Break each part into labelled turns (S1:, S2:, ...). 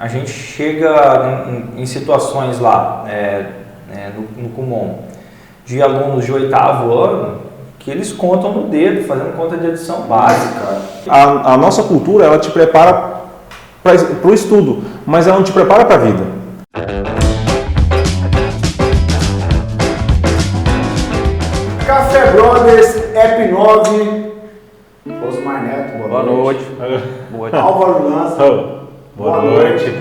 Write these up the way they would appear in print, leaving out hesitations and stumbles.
S1: a gente chega em situações lá, no Kumon, de alunos de 8º ano, que eles contam no dedo, fazendo conta de adição básica.
S2: A nossa cultura, ela te prepara para o estudo, mas ela não te prepara para a vida.
S3: Café Brothers, App 9, Osmar Neto,
S1: boa noite.
S3: Álvaro Lança,
S2: boa noite.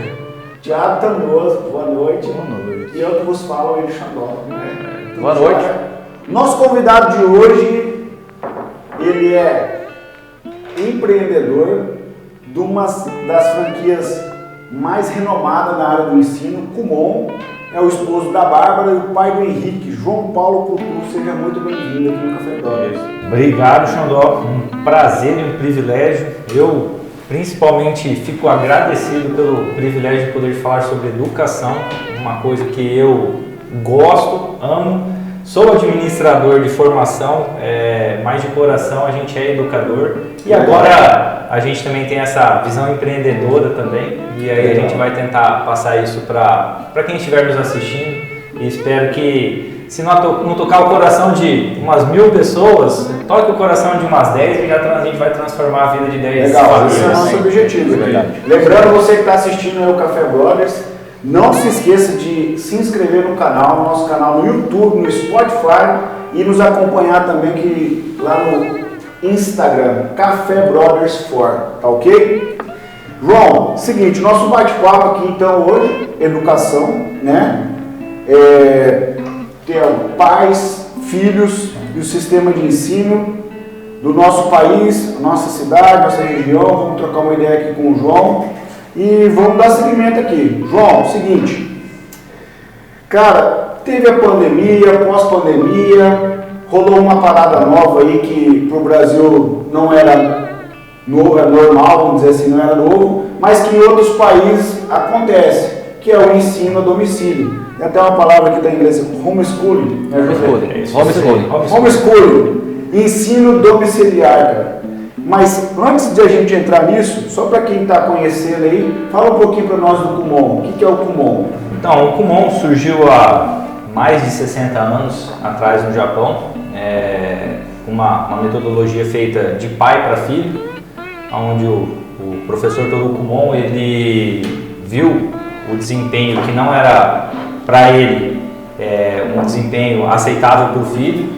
S3: Thiago Tandoso, boa noite.
S2: Boa noite.
S3: E eu que vos falo, Eli Xandó.
S1: Boa noite.
S3: Nosso convidado de hoje, ele é empreendedor de uma das franquias mais renomadas na área do ensino, Kumon. É o esposo da Bárbara e o pai do Henrique, João Paulo Coutu. Seja muito bem-vindo aqui no Café Brothers.
S1: Obrigado, Xandó. Um prazer e um privilégio. Eu, principalmente, fico agradecido pelo privilégio de poder falar sobre educação, uma coisa que eu gosto, amo. Sou administrador de formação, mas de coração a gente é educador. E agora a gente também tem essa visão empreendedora também. E aí a gente vai tentar passar isso para quem estiver nos assistindo. E espero que, se não tocar o coração de umas 1000 pessoas, toque o coração de umas 10 e a gente vai transformar a vida de 10
S3: Legal,
S1: famílias.
S3: esse é o nosso objetivo. Lembrando, você que está assistindo aí o Café Brothers, não se esqueça de se inscrever no canal, no nosso canal no YouTube, no Spotify e nos acompanhar também aqui lá no Instagram, Café Brothers 4, tá ok? João, seguinte, nosso bate-papo aqui então hoje, educação, né? Tem pais, filhos e o sistema de ensino do nosso país, nossa cidade, nossa região. Vamos trocar uma ideia aqui com o João e vamos dar seguimento aqui. João, seguinte, cara, teve a pandemia, pós-pandemia, rolou uma parada nova aí que para o Brasil não era novo, era normal, vamos dizer assim, não era novo, mas que em outros países acontece, que é o ensino a domicílio. Tem até uma palavra aqui da inglês, homeschooling. Homeschooling, ensino domiciliar, cara. Mas antes de a gente entrar nisso, só para quem está conhecendo aí, fala um pouquinho para nós do Kumon. O que é o Kumon?
S1: Então, o Kumon surgiu há mais de 60 anos atrás no Japão, uma metodologia feita de pai para filho, onde o professor Toru Kumon, ele viu o desempenho que não era para ele um desempenho aceitável para o filho.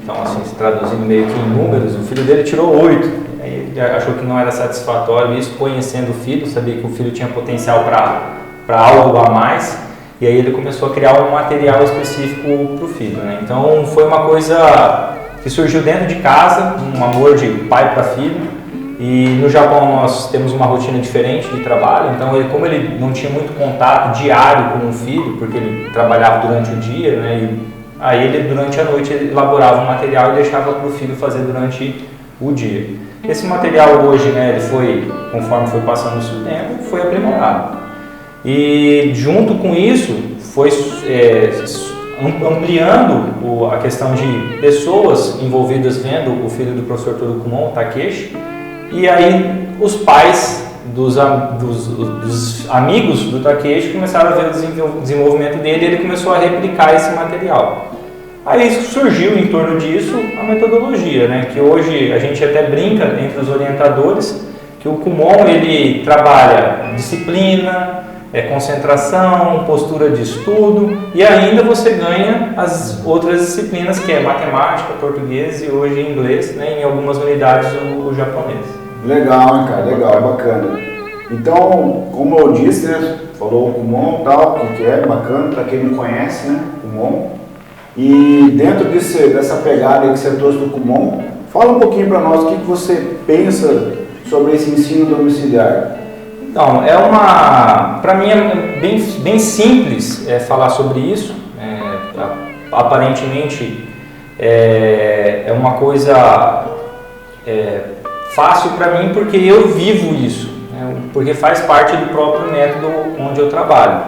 S1: Então, assim, se traduzindo meio que em números, o filho dele tirou 8. Aí ele achou que não era satisfatório isso, conhecendo o filho, sabia que o filho tinha potencial para algo a mais. E aí ele começou a criar um material específico para o filho, né? Então, foi uma coisa que surgiu dentro de casa, um amor de pai para filho. E no Japão nós temos uma rotina diferente de trabalho, então como ele não tinha muito contato diário com o filho, porque ele trabalhava durante o dia, né? E aí ele durante a noite elaborava um material e deixava para o filho fazer durante o dia. Esse material hoje, né, ele foi, conforme foi passando o tempo, foi aprimorado. E junto com isso foi ampliando a questão de pessoas envolvidas vendo o filho do professor Toru Kumon, Takeshi, e aí os pais dos amigos do Takeshi começaram a ver o desenvolvimento dele e ele começou a replicar esse material. Aí surgiu em torno disso a metodologia, né? Que hoje a gente até brinca entre os orientadores que o Kumon ele trabalha disciplina, concentração, postura de estudo e ainda você ganha as outras disciplinas que é matemática, português e hoje inglês, né? Em algumas unidades o japonês.
S3: Legal, hein, cara? Legal, bacana. Então, como eu disse, né? Falou o Kumon e tal, que é bacana para quem não conhece, né? Kumon. E dentro dessa pegada que você trouxe do Kumon, fala um pouquinho para nós o que você pensa sobre esse ensino domiciliar.
S1: Então, para mim é bem simples falar sobre isso. Aparentemente é uma coisa fácil para mim porque eu vivo isso, né? Porque faz parte do próprio método onde eu trabalho.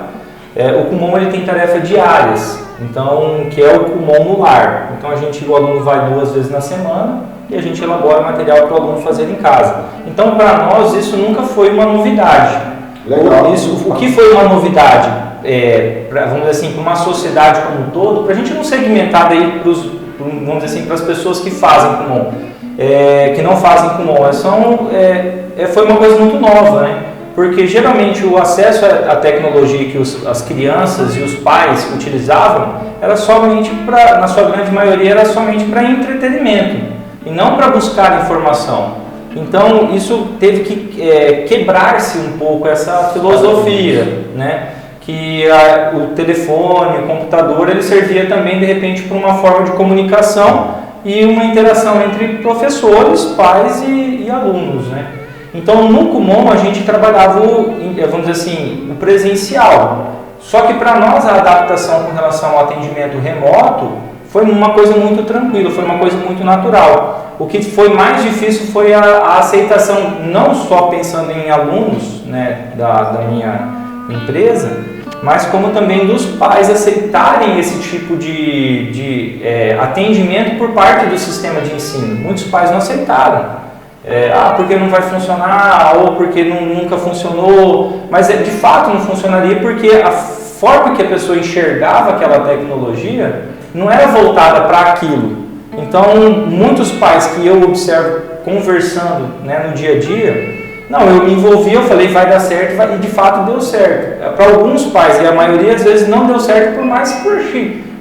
S1: O Kumon ele tem tarefas diárias, então que é o Kumon no lar. Então o aluno vai 2 vezes na semana e a gente elabora material para o aluno fazer em casa. Então para nós isso nunca foi uma novidade.
S3: Legal.
S1: O que foi uma novidade, vamos dizer assim, para uma sociedade como um todo, para a gente não segmentar daí vamos dizer assim, para as pessoas que fazem Kumon, que não fazem Kumon, foi uma coisa muito nova, né? Porque geralmente o acesso à tecnologia que as crianças e os pais utilizavam era somente na sua grande maioria, era somente para entretenimento e não para buscar informação. Então isso teve que quebrar-se um pouco essa filosofia, né? Que o telefone, o computador, ele servia também de repente para uma forma de comunicação e uma interação entre professores, pais e alunos, né? Então no Kumon a gente trabalhava, vamos dizer assim, o presencial. Só que para nós a adaptação com relação ao atendimento remoto foi uma coisa muito tranquila, foi uma coisa muito natural. O que foi mais difícil foi a aceitação, não só pensando em alunos, né, da minha empresa, mas como também dos pais aceitarem esse tipo de atendimento por parte do sistema de ensino. Muitos pais não aceitaram. Porque não vai funcionar, ou porque nunca funcionou, mas de fato não funcionaria porque a forma que a pessoa enxergava aquela tecnologia não era voltada para aquilo. Então, muitos pais que eu observo conversando, né, no dia a dia, eu me envolvi, eu falei vai dar certo, e de fato deu certo. Para alguns pais, e a maioria às vezes não deu certo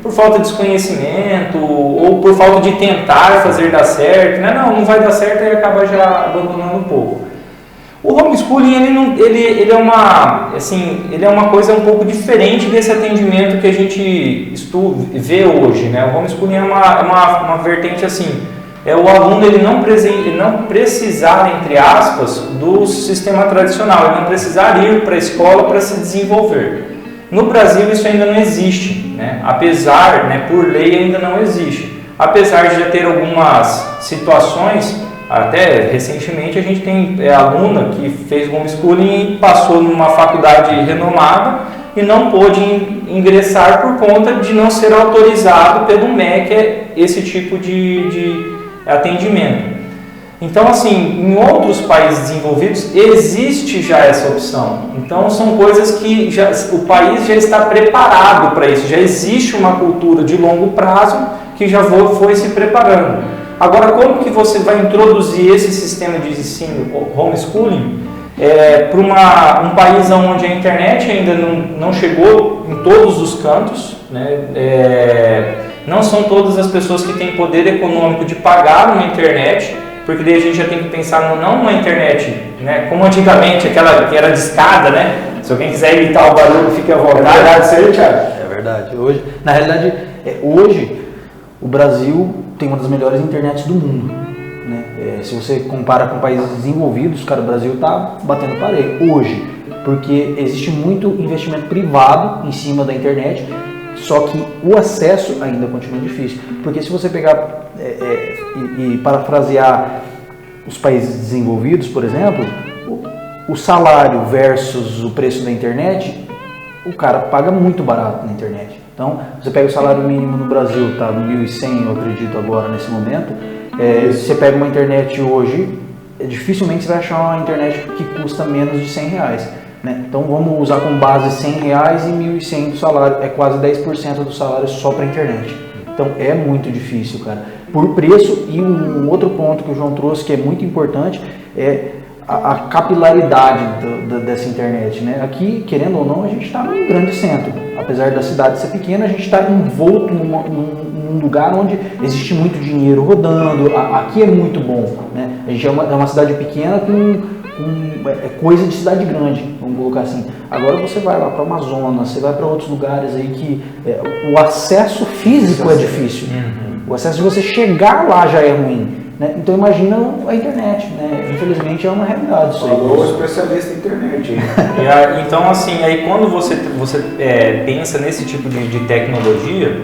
S1: por falta de desconhecimento ou por falta de tentar fazer dar certo, né? Não vai dar certo e acaba já abandonando um pouco. O homeschooling ele é uma coisa um pouco diferente desse atendimento que a gente vê hoje, né? O homeschooling é uma vertente assim, o aluno ele não precisar, entre aspas, do sistema tradicional, ele não precisar ir para a escola para se desenvolver. No Brasil isso ainda não existe, né? Apesar, né, por lei ainda não existe. Apesar de já ter algumas situações, até recentemente a gente tem aluna que fez homeschooling e passou numa faculdade renomada e não pôde ingressar por conta de não ser autorizado pelo MEC esse tipo de atendimento. Então, assim, em outros países desenvolvidos existe já essa opção. Então, são coisas que o país já está preparado para isso. Já existe uma cultura de longo prazo que já foi se preparando. Agora, como que você vai introduzir esse sistema de ensino homeschooling para um país onde a internet ainda não chegou em todos os cantos, né? Não são todas as pessoas que têm poder econômico de pagar uma internet, porque daí a gente já tem que pensar não numa internet, né, como antigamente, aquela que era de escada, né? Se alguém quiser imitar o barulho, fique à vontade.
S3: É verdade isso aí, Thiago?
S4: É verdade. Hoje, na realidade, hoje o Brasil tem uma das melhores internets do mundo, né? Se você compara com países desenvolvidos, cara, o Brasil está batendo parede hoje, porque existe muito investimento privado em cima da internet. Só que o acesso ainda continua difícil, porque se você pegar e parafrasear os países desenvolvidos, por exemplo, o salário versus o preço da internet, o cara paga muito barato na internet. Então, você pega o salário mínimo no Brasil, tá no 1.100, eu acredito agora nesse momento, você pega uma internet hoje, dificilmente você vai achar uma internet que custa menos de R$100. Né? Então vamos usar como base R$100 e 1.100 do salário, é quase 10% do salário só para a internet. Então é muito difícil, cara. Por preço, e um outro ponto que o João trouxe que é muito importante é a capilaridade dessa internet. Né? Aqui, querendo ou não, a gente está num grande centro. Apesar da cidade ser pequena, a gente está envolto num lugar onde existe muito dinheiro rodando. Aqui é muito bom. Né? A gente é uma cidade pequena com coisa de cidade grande, vamos colocar assim. Agora você vai lá para o Amazonas, você vai para outros lugares aí que o acesso físico é difícil. O acesso de você chegar lá já é ruim. Né? Então imagina a internet, né? Infelizmente é uma realidade isso aí.
S3: Falou especialista em internet.
S1: Então assim, aí quando você pensa nesse tipo de tecnologia,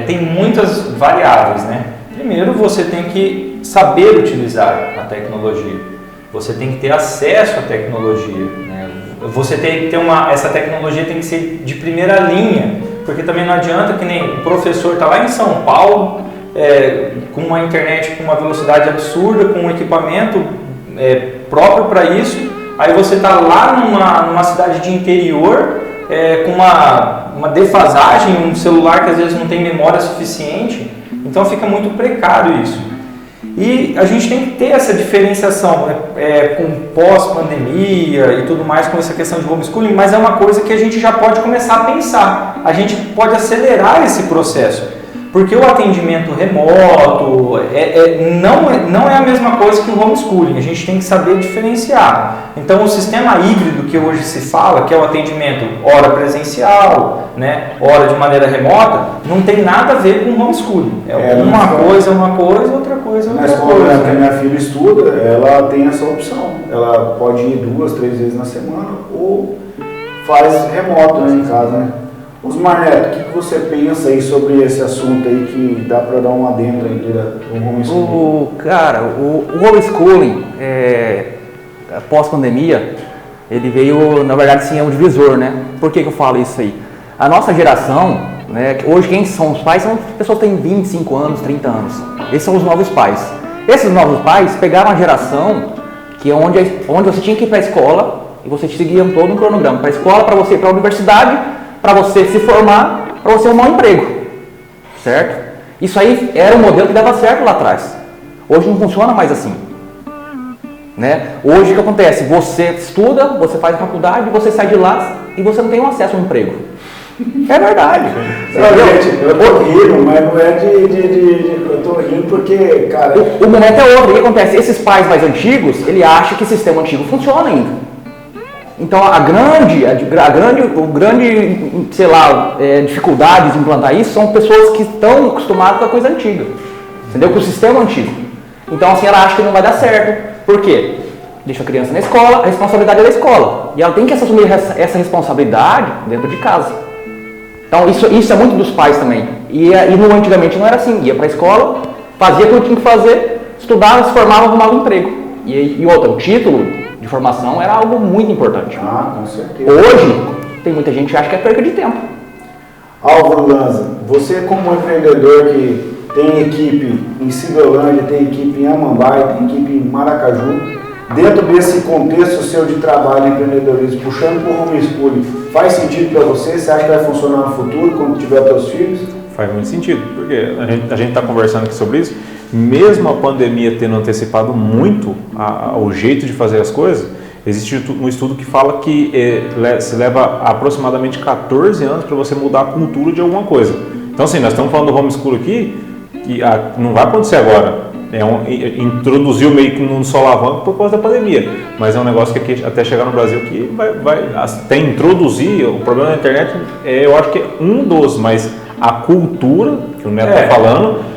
S1: tem muitas variáveis, né? Primeiro você tem que saber utilizar a tecnologia. Você tem que ter acesso à tecnologia, né? Você tem que ter essa tecnologia tem que ser de primeira linha, porque também não adianta que nem o professor está lá em São Paulo, com uma internet com uma velocidade absurda, com um equipamento próprio para isso, aí você está lá numa cidade de interior, com uma defasagem, um celular que às vezes não tem memória suficiente, então fica muito precário isso. E a gente tem que ter essa diferenciação com pós-pandemia e tudo mais, com essa questão de homeschooling, mas é uma coisa que a gente já pode começar a pensar, a gente pode acelerar esse processo. Porque o atendimento remoto não é a mesma coisa que o homeschooling, a gente tem que saber diferenciar. Então o sistema híbrido que hoje se fala, que é o atendimento hora presencial, né, hora de maneira remota, não tem nada a ver com o homeschooling. Uma coisa é uma coisa, outra coisa é outra coisa.
S3: Na escola que a minha filha estuda, ela tem essa opção. Ela pode ir 2, 3 vezes na semana ou faz remoto, né, em casa, né? Osmar Neto, o que você pensa aí sobre esse assunto aí que dá para dar um adendo aí do homeschooling?
S5: O homeschooling, pós-pandemia, ele veio, na verdade, sim, é um divisor, né? Por que eu falo isso aí? A nossa geração, né, hoje quem são os pais são pessoas que têm 25 anos, 30 anos. Esses são os novos pais. Esses novos pais pegaram uma geração que é onde você tinha que ir para a escola e você seguia todo um cronograma. Para a escola, para você ir para a universidade, para você se formar, para você arrumar um emprego, certo? Isso aí era um modelo que dava certo lá atrás. Hoje não funciona mais assim, né? Hoje o que acontece? Você estuda, você faz a faculdade, você sai de lá e você não tem um acesso a um emprego. É verdade.
S3: Gente, eu tô rindo, mas não é eu tô rindo porque, cara...
S5: O momento é outro. O que acontece? Esses pais mais antigos, ele acha que o sistema antigo funciona ainda. Então a grande, sei lá, dificuldade de implantar isso são pessoas que estão acostumadas com a coisa antiga, entendeu? Com o sistema antigo. Então assim, ela acha que não vai dar certo. Por quê? Deixa a criança na escola, a responsabilidade é da escola. E ela tem que assumir essa responsabilidade dentro de casa. Então isso é muito dos pais também. E antigamente não era assim. Ia para a escola, fazia o que tinha que fazer, estudava, se formava, arrumava um emprego. E outra, o título de formação era algo muito importante.
S3: Ah, com certeza.
S5: Hoje, tem muita gente que acha que é perca de tempo.
S3: Álvaro Lanza, você como empreendedor que tem equipe em Cidelândia, tem equipe em Amambai, tem equipe em Maracaju, dentro desse contexto seu de trabalho e empreendedorismo, puxando para o homeschooling, faz sentido para você? Você acha que vai funcionar no futuro, quando tiver teus filhos?
S2: Faz muito sentido, porque a gente está conversando aqui sobre isso. Mesmo a pandemia tendo antecipado muito o jeito de fazer as coisas, existe um estudo que fala que se leva aproximadamente 14 anos para você mudar a cultura de alguma coisa. Então, assim, nós estamos falando do homeschool aqui, que não vai acontecer agora. Introduziu meio que num solavanco por causa da pandemia, mas é um negócio que aqui, até chegar no Brasil que vai até introduzir. O problema da internet, eu acho que é um dos, mas a cultura, que o Neto está falando,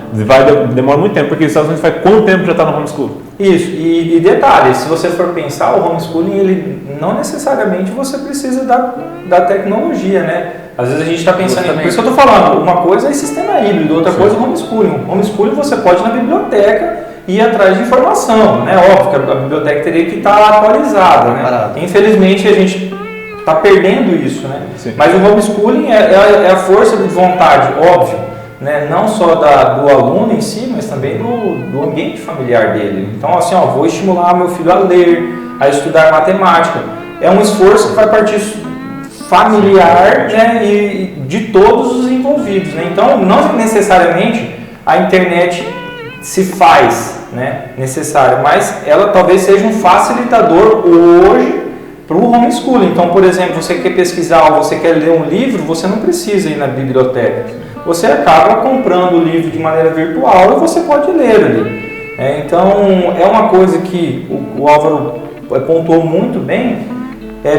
S2: demora muito tempo, porque os Estados Unidos faz quanto tempo já está no homeschool?
S1: Isso, e detalhe, se você for pensar, o homeschooling, ele não necessariamente você precisa da tecnologia, né? Às vezes a gente está pensando, por isso que eu estou falando, uma coisa é sistema híbrido, outra coisa é homeschooling. Homeschooling você pode ir na biblioteca e ir atrás de informação, né? Óbvio que a biblioteca teria que estar atualizada, né? Infelizmente a gente está perdendo isso, né? Sim. Mas o homeschooling é a força de vontade, óbvio, né? Não só do aluno em si, mas também do ambiente familiar dele. Então, assim, vou estimular meu filho a ler, a estudar matemática. É um esforço que vai partir familiar, né? E de todos os envolvidos, né? Então, não necessariamente a internet se faz, né, necessária, mas ela talvez seja um facilitador hoje para o homeschooling. Então, por exemplo, você quer pesquisar ou você quer ler um livro, você não precisa ir na biblioteca. Você acaba comprando o livro de maneira virtual e você pode ler ali. Então, é uma coisa que o Álvaro pontuou muito bem.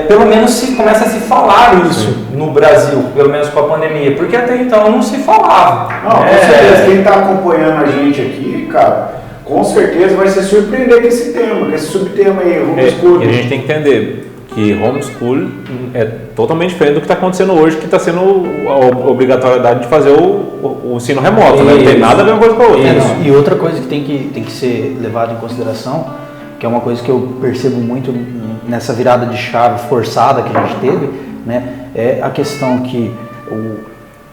S1: Pelo menos começa a se falar isso no Brasil, pelo menos com a pandemia, porque até então não se falava.
S3: Não, com certeza, quem está acompanhando a gente aqui, cara, com certeza vai se surpreender com esse tema, com esse subtema aí, homeschooling.
S2: E a gente tem que entender que homeschool é totalmente diferente do que está acontecendo hoje, que está sendo a obrigatoriedade de fazer o ensino remoto, né? Não tem nada a ver uma coisa com a outra.
S4: E outra coisa que tem que ser levada em consideração, que é uma coisa que eu percebo muito nessa virada de chave forçada que a gente teve, né, é a questão que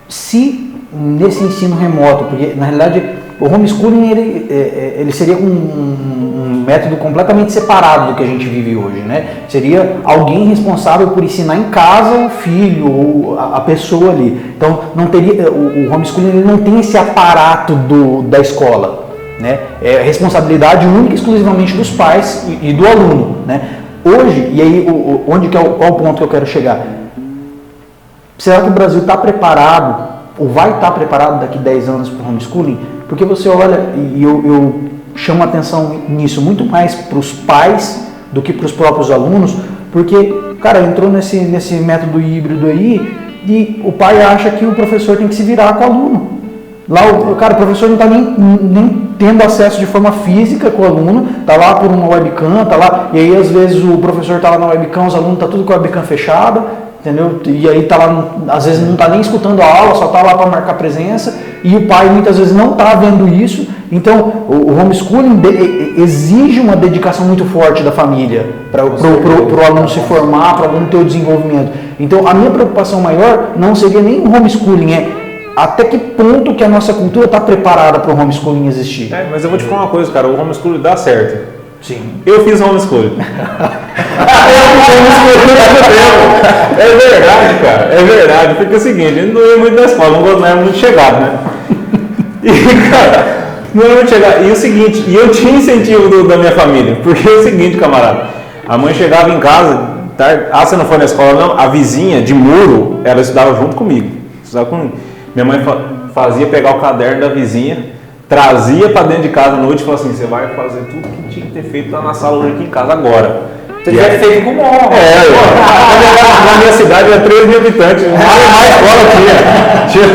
S4: se nesse ensino remoto, porque na realidade o homeschooling ele seria um método completamente separado do que a gente vive hoje, né? Seria alguém responsável por ensinar em casa o filho ou a pessoa ali. Então, não teria, o homeschooling ele não tem esse aparato da escola, né? É responsabilidade única e exclusivamente dos pais e do aluno, né? Hoje, e aí qual o ponto que eu quero chegar? Será que o Brasil está preparado, ou vai estar preparado daqui 10 anos para o homeschooling? Porque você olha, e eu chamo a atenção nisso muito mais para os pais do que para os próprios alunos, porque, cara, entrou nesse método híbrido aí e o pai acha que o professor tem que se virar com o aluno. Lá, o professor não está nem tendo acesso de forma física com o aluno, está lá por uma webcam, está lá, e aí às vezes o professor está lá na webcam, os alunos estão tudo com a webcam fechada, entendeu? E aí tá lá, às vezes não está nem escutando a aula, só está lá para marcar presença, e o pai muitas vezes não está vendo isso. Então o homeschooling exige uma dedicação muito forte da família para o aluno se formar, para o aluno ter o desenvolvimento. Então a minha preocupação maior não seria nem o homeschooling, é até que ponto que a nossa cultura está preparada para o homeschooling existir.
S2: Mas eu vou te falar uma coisa, cara, o homeschooling dá certo.
S4: Sim.
S2: Eu fiz homeschooling. É verdade, cara. É verdade. Porque é o seguinte, eu não ia muito na escola, não era muito chegado, né? E, cara, não era muito chegado. E o seguinte, eu tinha incentivo da minha família. Porque é o seguinte, camarada. A mãe chegava em casa, você não foi na escola, não? A vizinha de muro, ela estudava junto comigo. Estudava comigo. Minha mãe fazia pegar o caderno da vizinha, trazia para dentro de casa à noite e falou assim: você vai fazer tudo que tinha que ter feito lá na sala hoje aqui em casa agora.
S1: Você já feito com o
S2: na minha cidade era 3 mil habitantes, mais escola tinha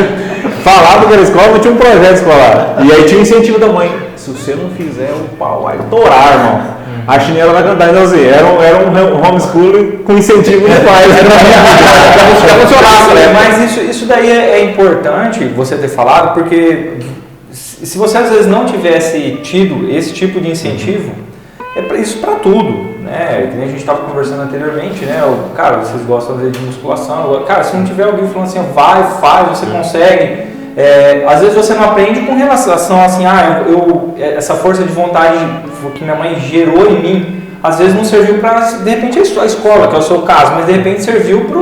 S2: falado que era escola, mas tinha um projeto escolar. E aí tinha o incentivo da mãe: se você não fizer, o pau vai torar, irmão. A chinela vai cantar. Então assim, era um homeschooling com incentivo dos pais.
S1: Mas isso daí é importante você ter falado, porque se você às vezes não tivesse tido esse tipo de incentivo, isso para tudo, né? Que a gente estava conversando anteriormente, né? Cara, vocês gostam de musculação, cara, se não tiver alguém falando assim, vai, faz, você consegue. Às vezes você não aprende com relação assim, essa força de vontade que minha mãe gerou em mim, às vezes não serviu para, de repente, a escola, que é o seu caso, mas de repente serviu para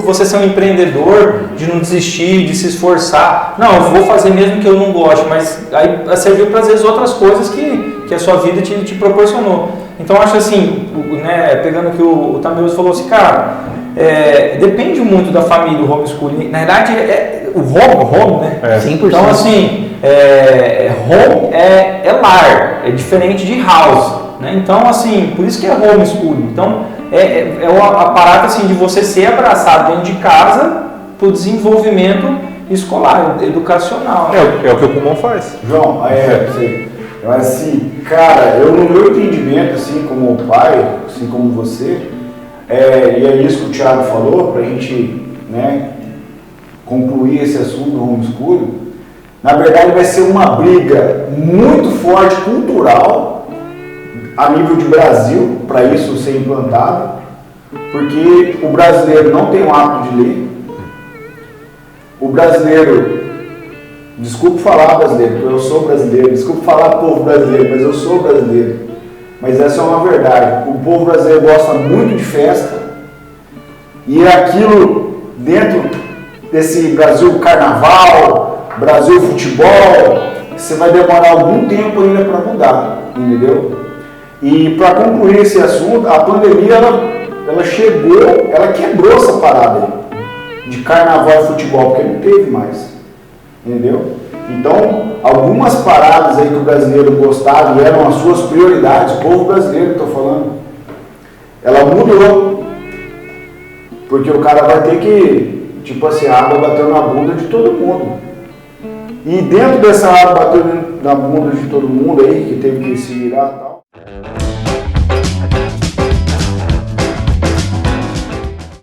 S1: você ser um empreendedor, de não desistir, de se esforçar. Não, eu vou fazer mesmo que eu não goste, mas aí serviu para, às vezes, outras coisas que a sua vida te proporcionou. Então, eu acho assim, né, pegando o que o Tamilson falou assim, cara, depende muito da família, o homeschooling. Na verdade, o home, né?
S4: 100%.
S1: Então, assim, home é lar, é diferente de house. Né? Então, assim, por isso que é homeschooling. Então, a parada assim, de você ser abraçado dentro de casa para o desenvolvimento escolar, educacional.
S2: É o que o Kumon faz.
S3: João, mas assim, cara, no meu entendimento, assim como o pai, assim como você, e é isso que o Thiago falou, para a gente, né, concluir esse assunto do homeschooling, na verdade vai ser uma briga muito forte cultural a nível de Brasil, para isso ser implantado, porque o brasileiro não tem o hábito de ler. O brasileiro, desculpe falar brasileiro, porque eu sou brasileiro, desculpe falar povo brasileiro, mas eu sou brasileiro. Mas essa é uma verdade. O povo brasileiro gosta muito de festa, e aquilo dentro desse Brasil carnaval, Brasil futebol, você vai demorar algum tempo ainda para mudar, entendeu? E para concluir esse assunto, a pandemia ela chegou, ela quebrou essa parada aí, de carnaval e futebol, porque não teve mais, entendeu? Então, algumas paradas aí que o brasileiro gostava e eram as suas prioridades, o povo brasileiro que eu tô falando, ela mudou, porque o cara vai ter que, tipo assim, a água bateu na bunda de todo mundo. E dentro dessa água bateu na bunda de todo mundo aí, que teve que se virar e tal.